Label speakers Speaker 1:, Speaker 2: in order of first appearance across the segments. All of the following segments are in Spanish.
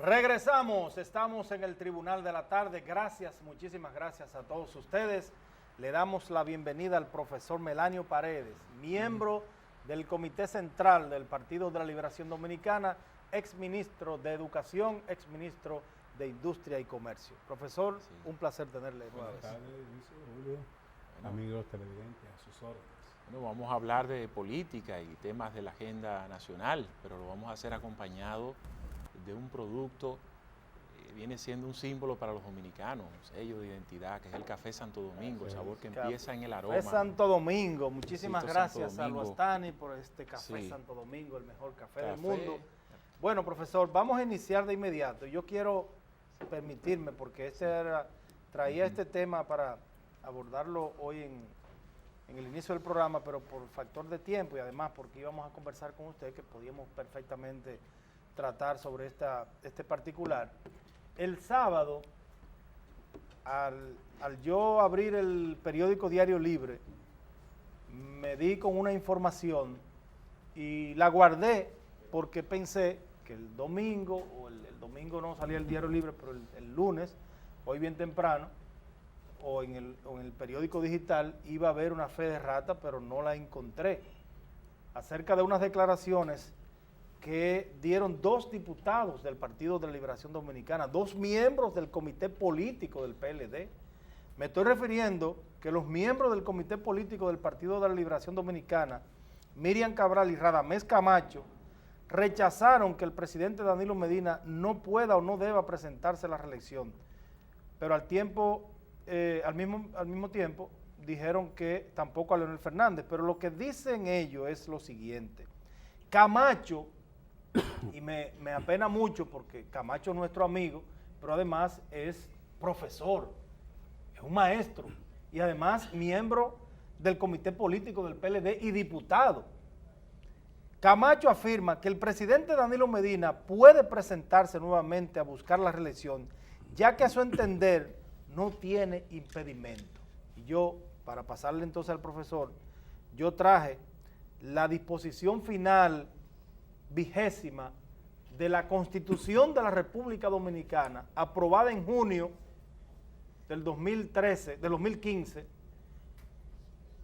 Speaker 1: Regresamos, estamos en el Tribunal de la Tarde. Gracias, muchísimas gracias a todos ustedes. Le damos la bienvenida al profesor Melanio Paredes, miembro del Comité Central del Partido de la Liberación Dominicana, exministro de Educación, exministro de Industria y Comercio. Profesor, un placer tenerle nueva vez.
Speaker 2: Buenas tardes, Julio, amigos televidentes, a sus órdenes.
Speaker 3: Bueno, vamos a hablar de política y temas de la agenda nacional, pero lo vamos a hacer acompañado de un producto que viene siendo un símbolo para los dominicanos, un sello de identidad, que es el Café Santo Domingo, el sabor que empieza en el aroma.
Speaker 1: Café Santo Domingo, muchísimas gracias
Speaker 3: Santo
Speaker 1: a
Speaker 3: Domingo.
Speaker 1: Luastani por este Café
Speaker 3: Sí.
Speaker 1: Santo Domingo, el mejor café del mundo. Bueno, profesor, vamos a iniciar de inmediato. Yo quiero permitirme, porque traía este tema para abordarlo hoy en el inicio del programa, pero por factor de tiempo y además porque íbamos a conversar con usted, que podíamos perfectamente tratar sobre este particular. El sábado, al yo abrir el periódico Diario Libre, me di con una información y la guardé porque pensé que el domingo, o el domingo no salía el Diario Libre, pero el lunes, hoy bien temprano, o en el periódico digital, iba a haber una fe de rata, pero no la encontré, acerca de unas declaraciones que dieron dos diputados del Partido de la Liberación Dominicana, dos miembros del comité político del PLD. Me estoy refiriendo que los miembros del comité político del Partido de la Liberación Dominicana, Miriam Cabral y Radamés Camacho, rechazaron que el presidente Danilo Medina no pueda o no deba presentarse a la reelección, pero al mismo tiempo dijeron que tampoco a Leonel Fernández. Pero lo que dicen ellos es lo siguiente: Camacho, y me apena mucho porque Camacho es nuestro amigo, pero además es profesor, es un maestro y además miembro del comité político del PLD y diputado. Camacho afirma que el presidente Danilo Medina puede presentarse nuevamente a buscar la reelección, ya que a su entender no tiene impedimento. Y yo, para pasarle entonces al profesor, yo traje la disposición final 20ª de la Constitución de la República Dominicana, aprobada en junio del 2015,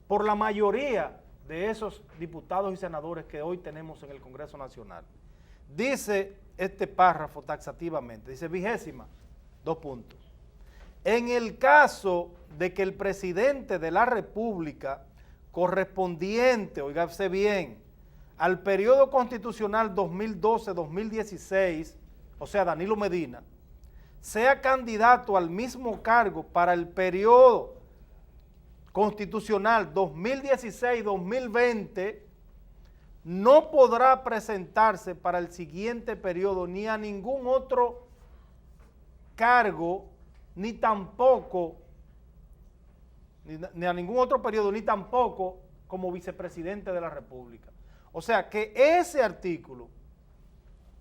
Speaker 1: por la mayoría de esos diputados y senadores que hoy tenemos en el Congreso Nacional. Dice este párrafo taxativamente, dice 20ª, 2 puntos. En el caso de que el presidente de la República correspondiente, óigase bien, al periodo constitucional 2012-2016, o sea, Danilo Medina, sea candidato al mismo cargo para el periodo constitucional 2016-2020, no podrá presentarse para el siguiente periodo ni a ningún otro cargo, ni tampoco como vicepresidente de la República. O sea que ese artículo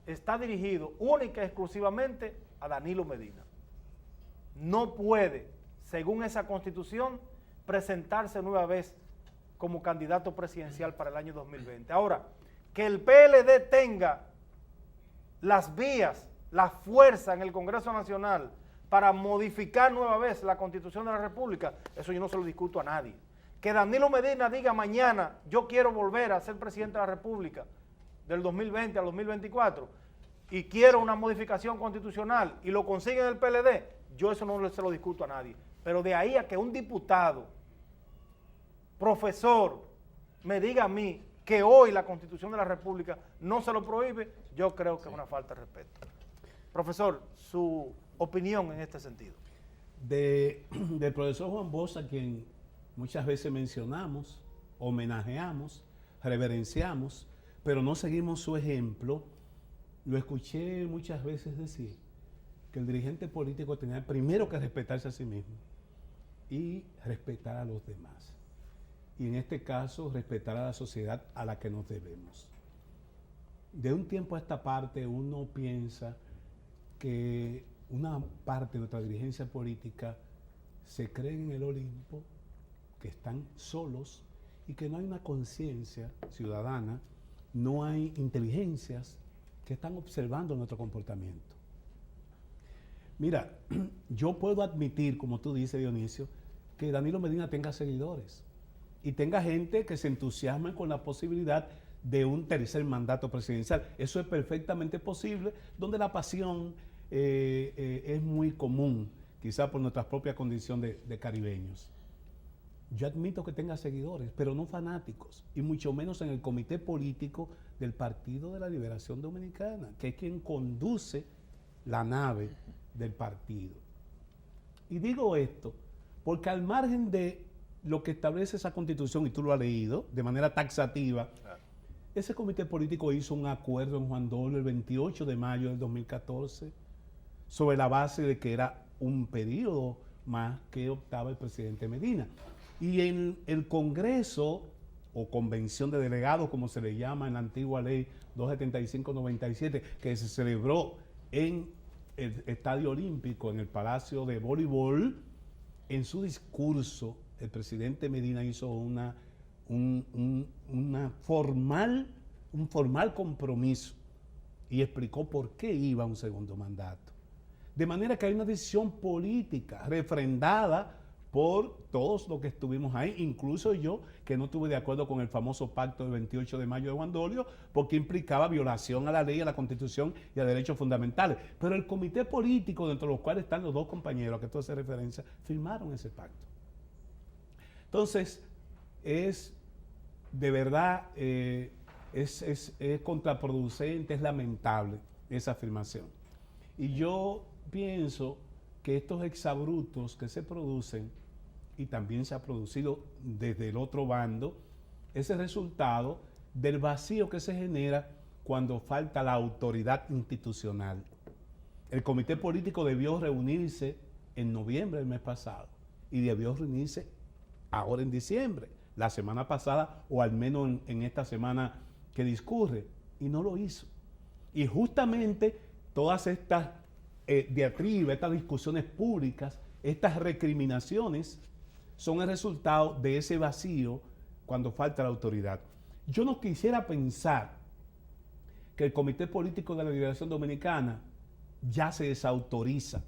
Speaker 1: está dirigido única y exclusivamente a Danilo Medina. No puede, según esa Constitución, presentarse nueva vez como candidato presidencial para el año 2020. Ahora, que el PLD tenga las vías, la fuerza en el Congreso Nacional para modificar nueva vez la Constitución de la República, eso yo no se lo discuto a nadie. Que Danilo Medina diga mañana, yo quiero volver a ser presidente de la República del 2020 al 2024 y quiero una modificación constitucional y lo consigue en el PLD, yo eso no se lo discuto a nadie. Pero de ahí a que un diputado, profesor, me diga a mí que hoy la Constitución de la República no se lo prohíbe, yo creo que es una falta de respeto. Profesor, su opinión en este sentido.
Speaker 2: Del profesor Juan Bosch, a quien muchas veces mencionamos, homenajeamos, reverenciamos, pero no seguimos su ejemplo. Lo escuché muchas veces decir que el dirigente político tenía primero que respetarse a sí mismo y respetar a los demás. Y en este caso, respetar a la sociedad a la que nos debemos. De un tiempo a esta parte, uno piensa que una parte de nuestra dirigencia política se cree en el Olimpo, que están solos y que no hay una conciencia ciudadana, no hay inteligencias que están observando nuestro comportamiento. Mira, yo puedo admitir, como tú dices, Dionisio, que Danilo Medina tenga seguidores y tenga gente que se entusiasme con la posibilidad de un tercer mandato presidencial. Eso es perfectamente posible, donde la pasión es muy común, quizá por nuestra propia condición de caribeños. Yo admito que tenga seguidores, pero no fanáticos, y mucho menos en el comité político del Partido de la Liberación Dominicana, que es quien conduce la nave del partido. Y digo esto porque al margen de lo que establece esa constitución, y tú lo has leído de manera taxativa, claro, ese comité político hizo un acuerdo en Juan Dolio el 28 de mayo del 2014 sobre la base de que era un periodo más que optaba el presidente Medina. Y en el Congreso o Convención de Delegados, como se le llama en la antigua ley 275-97, que se celebró en el Estadio Olímpico, en el Palacio de Voleibol, en su discurso, el presidente Medina hizo un formal compromiso y explicó por qué iba a un segundo mandato. De manera que hay una decisión política refrendada por todos los que estuvimos ahí, incluso yo, que no estuve de acuerdo con el famoso pacto del 28 de mayo de Juan Dolio, porque implicaba violación a la ley, a la Constitución y a derechos fundamentales. Pero el comité político, dentro de los cuales están los dos compañeros a que tú haces referencia, firmaron ese pacto. Entonces, es de verdad, es contraproducente, es lamentable esa afirmación. Y yo pienso que estos exabruptos que se producen, y también se ha producido desde el otro bando, es el resultado del vacío que se genera cuando falta la autoridad institucional. El comité político debió reunirse en noviembre del mes pasado y debió reunirse ahora en diciembre, la semana pasada o al menos en esta semana que discurre, y no lo hizo. Y justamente todas estas diatribas, estas discusiones públicas, estas recriminaciones son el resultado de ese vacío cuando falta la autoridad. Yo no quisiera pensar que el Comité Político de la Liberación Dominicana ya se desautoriza,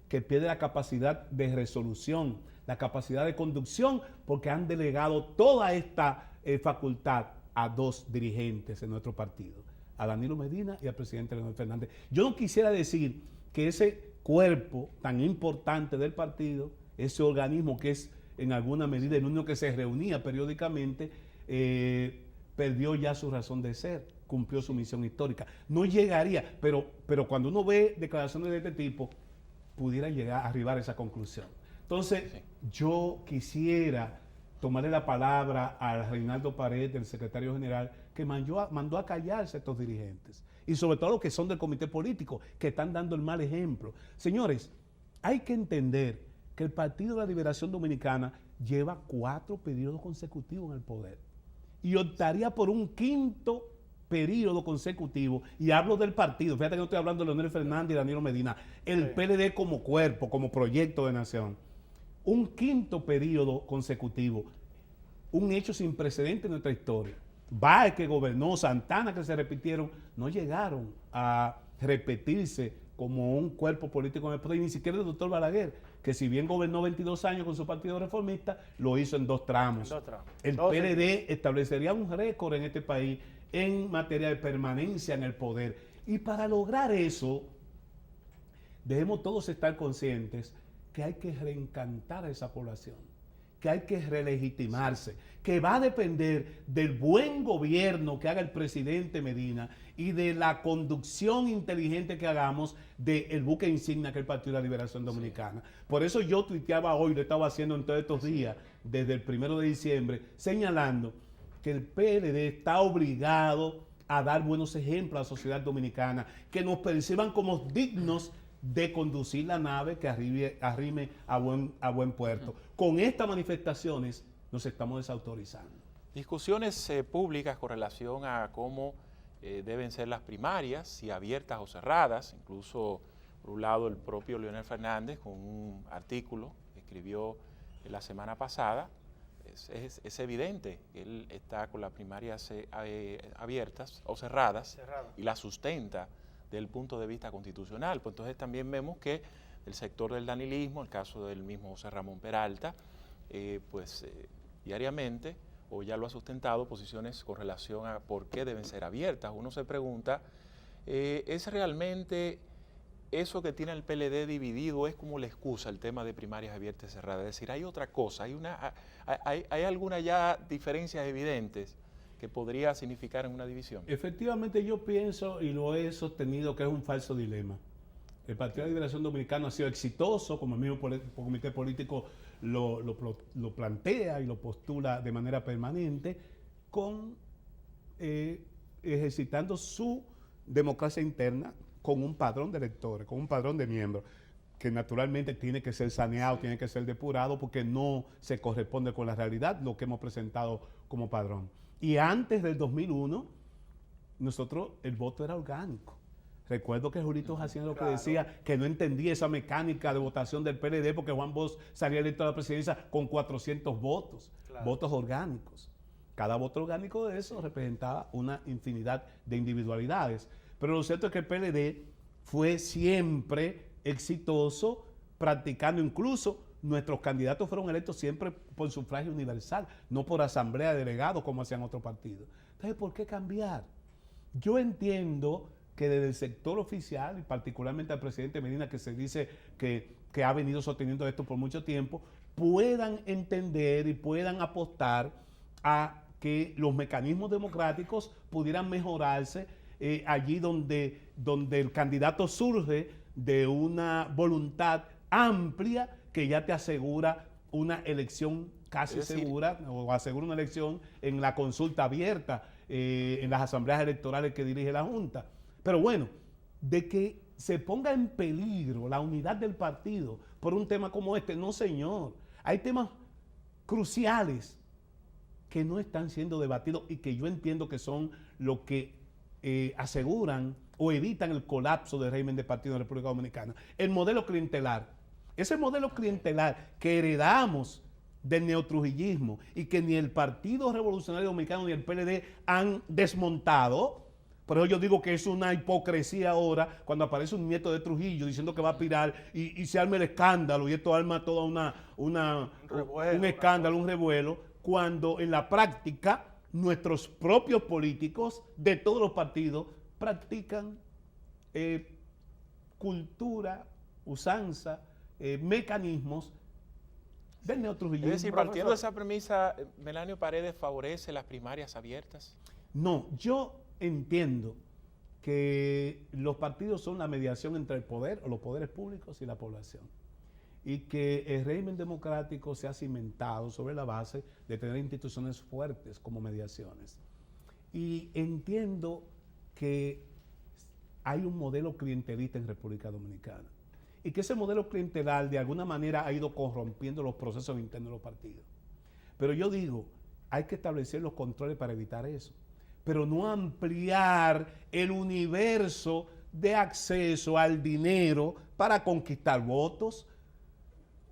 Speaker 2: que pierde la capacidad de resolución, la capacidad de conducción, porque han delegado toda esta facultad a dos dirigentes en nuestro partido, a Danilo Medina y al presidente Leonel Fernández. Yo no quisiera decir que ese cuerpo tan importante del partido, ese organismo que es en alguna medida el único que se reunía periódicamente, perdió ya su razón de ser, cumplió su misión histórica. No llegaría, pero cuando uno ve declaraciones de este tipo, pudiera llegar a arribar a esa conclusión. Entonces, yo quisiera tomarle la palabra a Reinaldo Paredes, el secretario general, que mandó a callarse a estos dirigentes. Y sobre todo los que son del comité político, que están dando el mal ejemplo. Señores, hay que entender que el Partido de la Liberación Dominicana lleva 4 periodos consecutivos en el poder. Y optaría por un 5º periodo consecutivo, y hablo del partido, fíjate que no estoy hablando de Leonel Fernández y Danilo Medina, el PLD como cuerpo, como proyecto de nación. Un 5º periodo consecutivo, un hecho sin precedente en nuestra historia. Báez, que gobernó, Santana, que se repitieron, no llegaron a repetirse como un cuerpo político en el poder, y ni siquiera el doctor Balaguer, que si bien gobernó 22 años con su partido reformista, lo hizo en 2 tramos. El PLD establecería un récord en este país en materia de permanencia en el poder. Y para lograr eso, debemos todos estar conscientes que hay que reencantar a esa población, que hay que relegitimarse, que va a depender del buen gobierno que haga el presidente Medina y de la conducción inteligente que hagamos del buque insignia que es el Partido de la Liberación Dominicana. Por eso yo tuiteaba hoy, lo estaba haciendo en todos estos días, desde el 1 de diciembre, señalando que el PLD está obligado a dar buenos ejemplos a la sociedad dominicana, que nos perciban como dignos de conducir la nave que arrime a buen puerto. Con estas manifestaciones nos estamos desautorizando.
Speaker 3: Discusiones públicas con relación a cómo deben ser las primarias, si abiertas o cerradas. Incluso, por un lado, el propio Leonel Fernández, con un artículo que escribió la semana pasada, es evidente que él está con las primarias abiertas o cerradas y las sustenta desde el punto de vista constitucional. Pues entonces también vemos que el sector del danilismo, el caso del mismo José Ramón Peralta, diariamente, o ya lo ha sustentado, posiciones con relación a por qué deben ser abiertas. Uno se pregunta, ¿es realmente eso que tiene el PLD dividido, es como la excusa el tema de primarias abiertas y cerradas? Es decir, hay otra cosa, hay algunas ya diferencias evidentes que podría significar en una división.
Speaker 2: Efectivamente, yo pienso y lo he sostenido que es un falso dilema. El Partido de Liberación Dominicana ha sido exitoso, como el mismo comité político lo plantea y lo postula de manera permanente, ejercitando su democracia interna con un padrón de electores, con un padrón de miembros, que naturalmente tiene que ser saneado, tiene que ser depurado, porque no se corresponde con la realidad lo que hemos presentado como padrón. Y antes del 2001, nosotros, el voto era orgánico. Recuerdo que Julito Jacinto lo que decía, que no entendía esa mecánica de votación del PLD, porque Juan Bosch salía electo a la presidencia con 400 votos, votos orgánicos. Cada voto orgánico de eso representaba una infinidad de individualidades. Pero lo cierto es que el PLD fue siempre exitoso, practicando, incluso nuestros candidatos fueron electos siempre por sufragio universal, no por asamblea de delegados como hacían otros partidos. Entonces, ¿por qué cambiar? Yo entiendo que desde el sector oficial, y particularmente al presidente Medina, que se dice que ha venido sosteniendo esto por mucho tiempo, puedan entender y puedan apostar a que los mecanismos democráticos pudieran mejorarse allí donde el candidato surge de una voluntad amplia que ya te asegura una elección casi segura, o asegura una elección en la consulta abierta, en las asambleas electorales que dirige la Junta. Pero bueno, de que se ponga en peligro la unidad del partido por un tema como este, no señor. Hay temas cruciales que no están siendo debatidos y que yo entiendo que son lo que aseguran o evitan el colapso del régimen de partido en la República Dominicana. El modelo clientelar. Ese modelo clientelar que heredamos del neotrujillismo y que ni el Partido Revolucionario Dominicano ni el PLD han desmontado. Por eso yo digo que es una hipocresía ahora cuando aparece un nieto de Trujillo diciendo que va a aspirar y se arma el escándalo y esto arma toda un escándalo, un revuelo, cuando en la práctica nuestros propios políticos de todos los partidos practican cultura, usanza, mecanismos del neotrujillismo.
Speaker 3: Es decir, partiendo de esa premisa, ¿Melanio Paredes favorece las primarias abiertas?
Speaker 2: No, yo entiendo que los partidos son la mediación entre el poder o los poderes públicos y la población, y que el régimen democrático se ha cimentado sobre la base de tener instituciones fuertes como mediaciones. Y entiendo que hay un modelo clientelista en República Dominicana y que ese modelo clientelar de alguna manera ha ido corrompiendo los procesos internos de los partidos. Pero yo digo, hay que establecer los controles para evitar eso, pero no ampliar el universo de acceso al dinero para conquistar votos.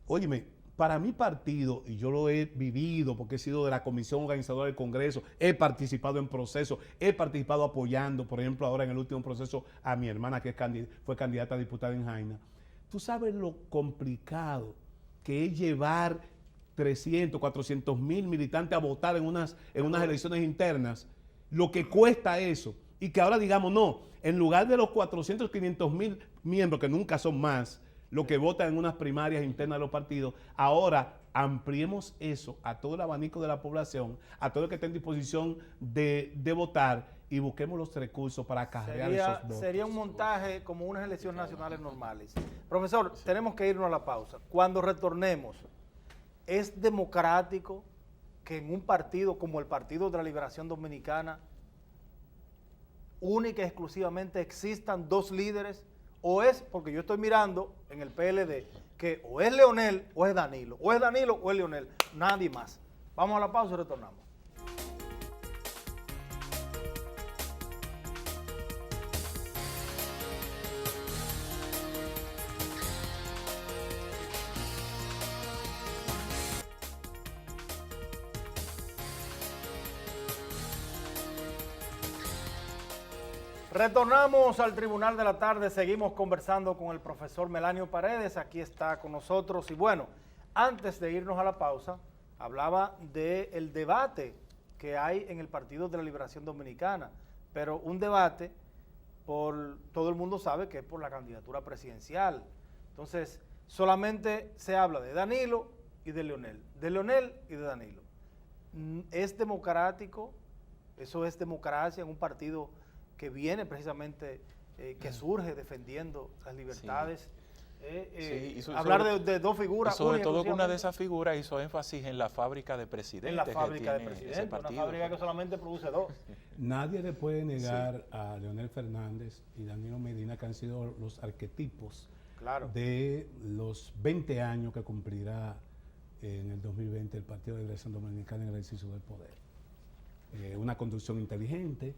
Speaker 2: Óyeme, para mi partido, y yo lo he vivido porque he sido de la comisión organizadora del Congreso, he participado en procesos, he participado apoyando, por ejemplo, ahora en el último proceso a mi hermana que fue candidata a diputada en Jaina. Tú sabes lo complicado que es llevar 300, 400 mil militantes a votar en unas elecciones internas, lo que cuesta eso, y que ahora digamos, no, en lugar de los 400, 500 mil miembros, que nunca son más, lo que votan en unas primarias internas de los partidos, ahora ampliemos eso a todo el abanico de la población, a todo el que esté en disposición de votar, y busquemos los recursos para acarrear esos votos.
Speaker 1: Sería un montaje como unas elecciones nacionales normales. Profesor, tenemos que irnos a la pausa. Cuando retornemos, ¿es democrático que en un partido como el Partido de la Liberación Dominicana única y exclusivamente existan dos líderes? ¿O es, porque yo estoy mirando en el PLD, que o es Leonel o es Danilo, o es Danilo o es Leonel, nadie más? Vamos a la pausa y retornamos. Retornamos al Tribunal de la Tarde, seguimos conversando con el profesor Melanio Paredes, aquí está con nosotros. Y bueno, antes de irnos a la pausa, hablaba del debate que hay en el Partido de la Liberación Dominicana, pero un debate, todo el mundo sabe que es por la candidatura presidencial. Entonces, solamente se habla de Danilo y de Leonel y de Danilo. ¿Es democrático? ¿Eso es democracia en un partido que viene precisamente, que surge defendiendo las libertades? Hablar de dos figuras.
Speaker 3: Sobre todo que una de esas figuras hizo énfasis en la fábrica de presidentes.
Speaker 1: En la fábrica de presidentes, una fábrica que solamente produce dos.
Speaker 2: Nadie le puede negar a Leonel Fernández y Danilo Medina que han sido los arquetipos de los 20 años que cumplirá en el 2020 el Partido de la Liberación Dominicana en el ejercicio del poder. Una conducción inteligente,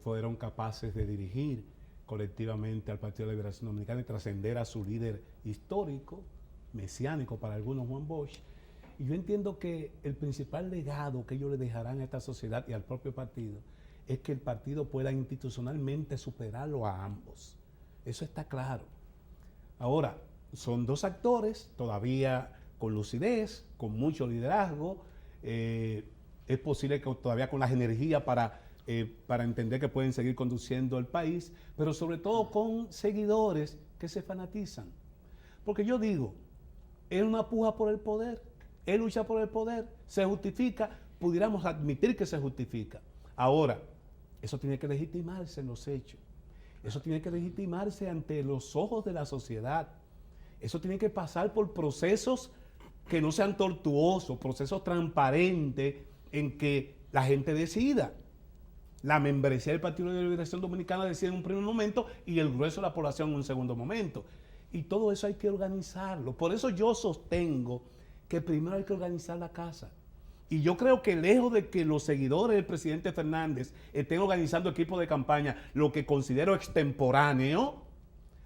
Speaker 2: fueron capaces de dirigir colectivamente al Partido de la Liberación Dominicana y trascender a su líder histórico, mesiánico para algunos, Juan Bosch. Y yo entiendo que el principal legado que ellos le dejarán a esta sociedad y al propio partido es que el partido pueda institucionalmente superarlo a ambos. Eso está claro. Ahora, son dos actores todavía con lucidez, con mucho liderazgo. Es posible que todavía con las energías para entender que pueden seguir conduciendo el país, pero sobre todo con seguidores que se fanatizan. Porque yo digo, es una puja por el poder, es lucha por el poder, se justifica, pudiéramos admitir que se justifica. Ahora, eso tiene que legitimarse en los hechos, eso tiene que legitimarse ante los ojos de la sociedad, eso tiene que pasar por procesos que no sean tortuosos, procesos transparentes en que la gente decida. La membresía del Partido de la Liberación Dominicana decide en un primer momento y el grueso de la población en un segundo momento. Y todo eso hay que organizarlo. Por eso yo sostengo que primero hay que organizar la casa. Y yo creo que lejos de que los seguidores del presidente Fernández estén organizando equipos de campaña, lo que considero extemporáneo,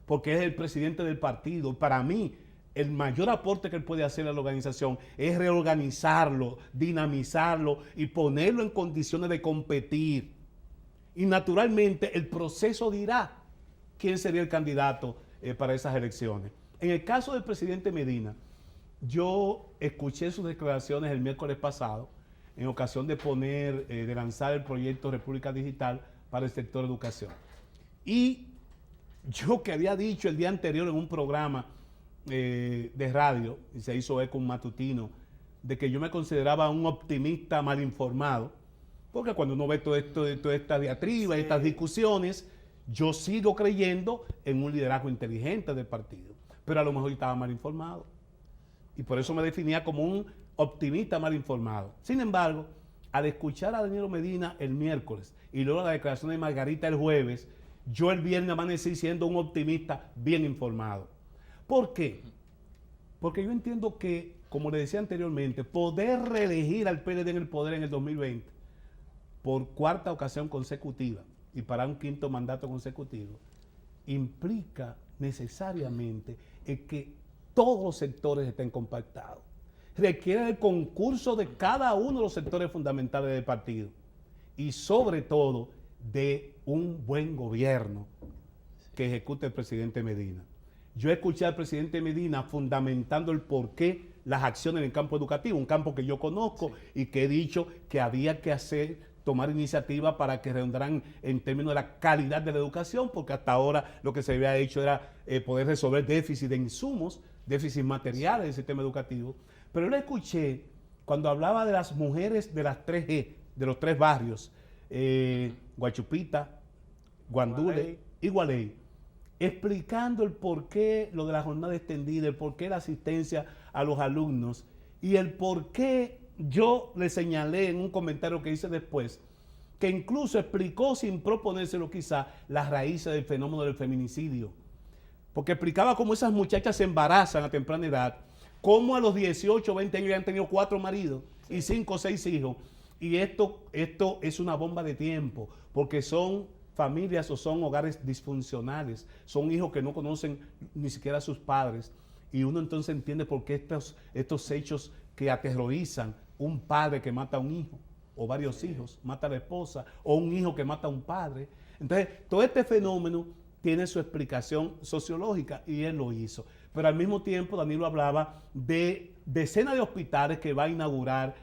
Speaker 2: porque es el presidente del partido, para mí el mayor aporte que él puede hacer a la organización es reorganizarlo, dinamizarlo y ponerlo en condiciones de competir. Y naturalmente el proceso dirá quién sería el candidato para esas elecciones. En el caso del presidente Medina, yo escuché sus declaraciones el miércoles pasado en ocasión de lanzar el proyecto República Digital para el sector educación. Y yo que había dicho el día anterior en un programa de radio, y se hizo eco un matutino, de que yo me consideraba un optimista mal informado, porque cuando uno ve toda esta diatriba, estas discusiones, yo sigo creyendo en un liderazgo inteligente del partido, pero a lo mejor estaba mal informado. Y por eso me definía como un optimista mal informado. Sin embargo, al escuchar a Danilo Medina el miércoles y luego la declaración de Margarita el jueves, yo el viernes amanecí siendo un optimista bien informado. ¿Por qué? Porque yo entiendo que, como le decía anteriormente, poder reelegir al PLD en el poder en el 2020 por cuarta ocasión consecutiva y para un quinto mandato consecutivo implica necesariamente que todos los sectores estén compactados. Requiere el concurso de cada uno de los sectores fundamentales del partido y sobre todo de un buen gobierno que ejecute el presidente Medina. Yo escuché al presidente Medina fundamentando el porqué las acciones en el campo educativo, un campo que yo conozco y que he dicho que había que tomar iniciativa para que redundaran en términos de la calidad de la educación, porque hasta ahora lo que se había hecho era poder resolver déficit de insumos, déficit materiales del sistema educativo. Pero yo le escuché cuando hablaba de las mujeres de las 3G, de los 3 barrios, Guachupita, Guandule y Gualey, explicando el por qué lo de la jornada extendida, el por qué la asistencia a los alumnos y el por qué yo le señalé en un comentario que hice después, que incluso explicó sin proponérselo quizá las raíces del fenómeno del feminicidio. Porque explicaba cómo esas muchachas se embarazan a temprana edad, cómo a los 18 o 20 años ya han tenido 4 maridos y 5 o 6 hijos. Y esto es una bomba de tiempo, porque son familias o son hogares disfuncionales, son hijos que no conocen ni siquiera a sus padres. Y uno entonces entiende por qué estos hechos que aterrorizan un padre que mata a un hijo. o varios hijos, mata a la esposa, o un hijo que mata a un padre. Entonces, todo este fenómeno tiene su explicación sociológica y él lo hizo. Pero al mismo tiempo, Danilo hablaba de decenas de hospitales que va a inaugurar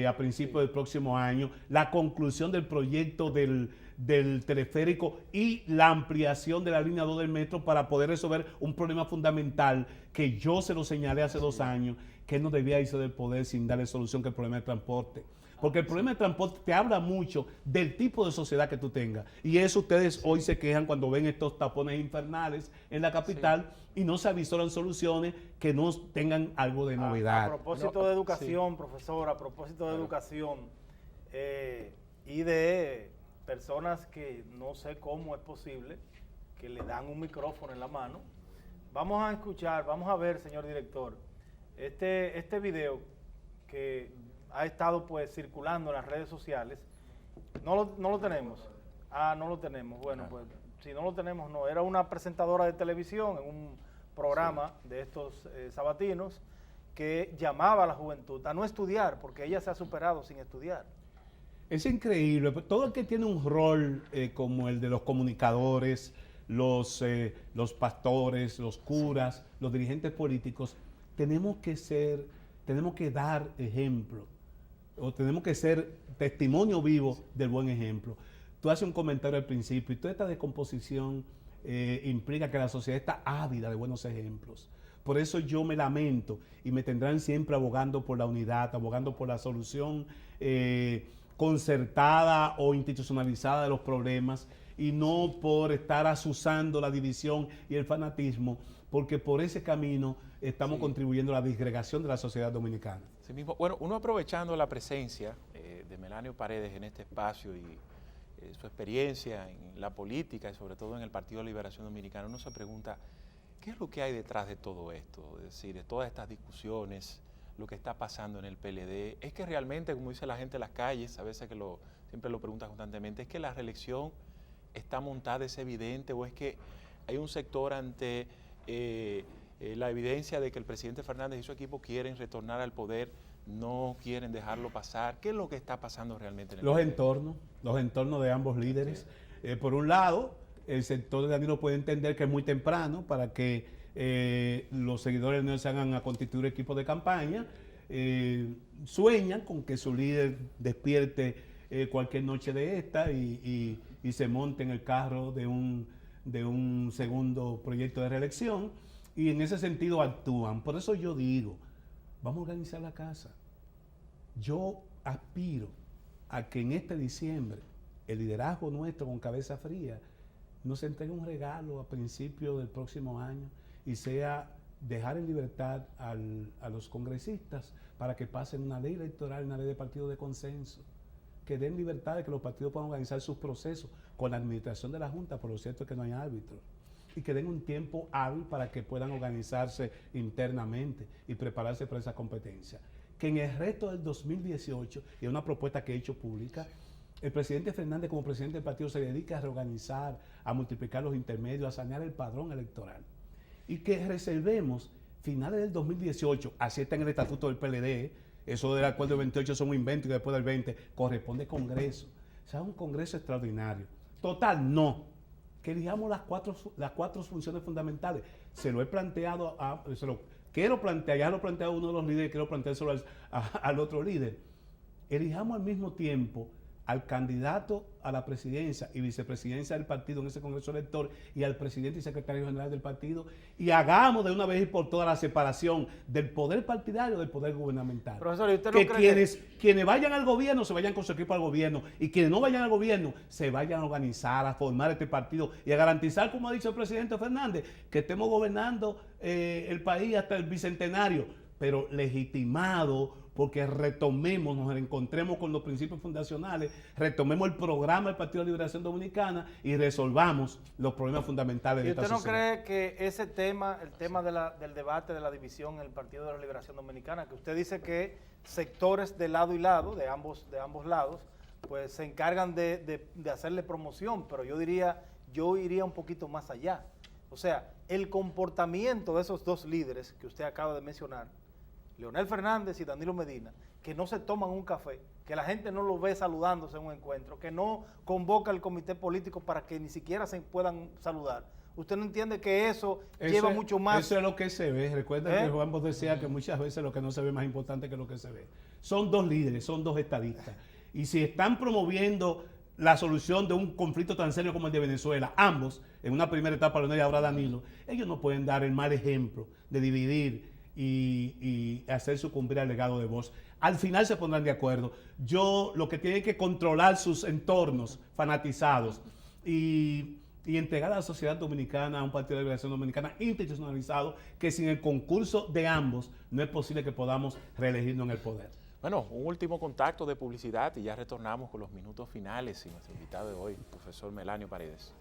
Speaker 2: a principios del próximo año, la conclusión del proyecto del teleférico y la ampliación de la línea 2 del metro para poder resolver un problema fundamental que yo se lo señalé hace 2 años, que él no debía irse del poder sin darle solución que el problema del transporte. Porque el problema del transporte te habla mucho del tipo de sociedad que tú tengas. Y eso ustedes hoy se quejan cuando ven estos tapones infernales en la capital y no se avisoran soluciones que no tengan algo de novedad.
Speaker 1: A propósito de educación, profesor, a propósito de educación y de personas que no sé cómo es posible que le dan un micrófono en la mano. Vamos a escuchar, vamos a ver, señor director, este video que ha estado pues circulando en las redes sociales. No lo tenemos. No lo tenemos. Bueno, pues si no lo tenemos, no. Era una presentadora de televisión en un programa de estos sabatinos que llamaba a la juventud a no estudiar, porque ella se ha superado sin estudiar.
Speaker 2: Es increíble. Todo el que tiene un rol como el de los comunicadores, los pastores, los curas, los dirigentes políticos, tenemos que dar ejemplo, o tenemos que ser testimonio vivo del buen ejemplo. Tú haces un comentario al principio y toda esta descomposición implica que la sociedad está ávida de buenos ejemplos. Por eso yo me lamento y me tendrán siempre abogando por la unidad, abogando por la solución concertada o institucionalizada de los problemas y no por estar azuzando la división y el fanatismo, porque por ese camino estamos contribuyendo a la disgregación de la sociedad dominicana.
Speaker 3: Sí mismo. Bueno, uno aprovechando la presencia de Melanio Paredes en este espacio y su experiencia en la política y sobre todo en el Partido de Liberación Dominicana, uno se pregunta, ¿qué es lo que hay detrás de todo esto? Es decir, de todas estas discusiones, lo que está pasando en el PLD. Es que realmente, como dice la gente en las calles, a veces que siempre lo preguntan constantemente, ¿es que la reelección está montada, es evidente, o es que hay un sector ante la evidencia de que el presidente Fernández y su equipo quieren retornar al poder, no quieren dejarlo pasar? ¿Qué es lo que está pasando realmente en el PLD?
Speaker 2: Los entornos de ambos líderes. Por un lado, el sector de Danilo puede entender que es muy temprano para que los seguidores no se hagan a constituir equipos de campaña. Sueñan con que su líder despierte cualquier noche de esta y se monte en el carro de un segundo proyecto de reelección, y en ese sentido actúan. Por eso yo digo, vamos a organizar la casa. Yo aspiro a que en este diciembre el liderazgo nuestro con cabeza fría nos entregue un regalo a principios del próximo año y sea dejar en libertad a los congresistas para que pasen una ley electoral, una ley de partido de consenso, que den libertad de que los partidos puedan organizar sus procesos con la administración de la Junta, por lo cierto es que no hay árbitros, y que den un tiempo hábil para que puedan organizarse internamente y prepararse para esa competencia. Que en el resto del 2018, y es una propuesta que he hecho pública, el presidente Fernández como presidente del partido se dedique a reorganizar, a multiplicar los intermedios, a sanear el padrón electoral. Y que reservemos finales del 2018, así está en el estatuto del PLD, eso del acuerdo del 28 son un invento y después del 20 corresponde Congreso. O sea, un Congreso extraordinario. Total, no. Que elijamos las cuatro funciones fundamentales. Se lo he planteado, quiero plantear, ya lo ha planteado uno de los líderes, quiero planteárselo al otro líder. Elijamos al mismo tiempo al candidato a la presidencia y vicepresidencia del partido en ese Congreso elector y al presidente y secretario general del partido, y hagamos de una vez y por todas la separación del poder partidario del poder gubernamental.
Speaker 1: Profesor, ¿y usted no
Speaker 2: cree quienes vayan al gobierno se vayan con su equipo al gobierno, y quienes no vayan al gobierno se vayan a organizar, a formar este partido y a garantizar, como ha dicho el presidente Fernández, que estemos gobernando el país hasta el bicentenario, pero legitimado, porque retomemos, nos encontremos con los principios fundacionales, retomemos el programa del Partido de Liberación Dominicana y resolvamos los problemas fundamentales de esta sociedad.
Speaker 1: ¿Y usted no cree que ese tema, el tema del debate de la división en el Partido de la Liberación Dominicana, que usted dice que sectores de lado y lado, de ambos lados, pues se encargan de hacerle promoción, pero yo iría un poquito más allá? O sea, el comportamiento de esos dos líderes que usted acaba de mencionar, Leonel Fernández y Danilo Medina, que no se toman un café, que la gente no lo ve saludándose en un encuentro, que no convoca al comité político para que ni siquiera se puedan saludar. ¿Usted no entiende que eso lleva mucho más?
Speaker 2: Eso es lo que se ve. Recuerden que Juan Bosch decía que muchas veces lo que no se ve es más importante que lo que se ve. Son dos líderes, son dos estadistas. Y si están promoviendo la solución de un conflicto tan serio como el de Venezuela, ambos, en una primera etapa, Leonel y ahora Danilo, ellos no pueden dar el mal ejemplo de dividir y hacer sucumbir al legado de Bosch. Al final se pondrán de acuerdo. Lo que tienen que controlar sus entornos fanatizados y entregar a la sociedad dominicana, a un Partido de Liberación Dominicana institucionalizado, que sin el concurso de ambos no es posible que podamos reelegirnos en el poder.
Speaker 3: Bueno, un último contacto de publicidad y ya retornamos con los minutos finales y nuestro invitado de hoy, profesor Melanio Paredes.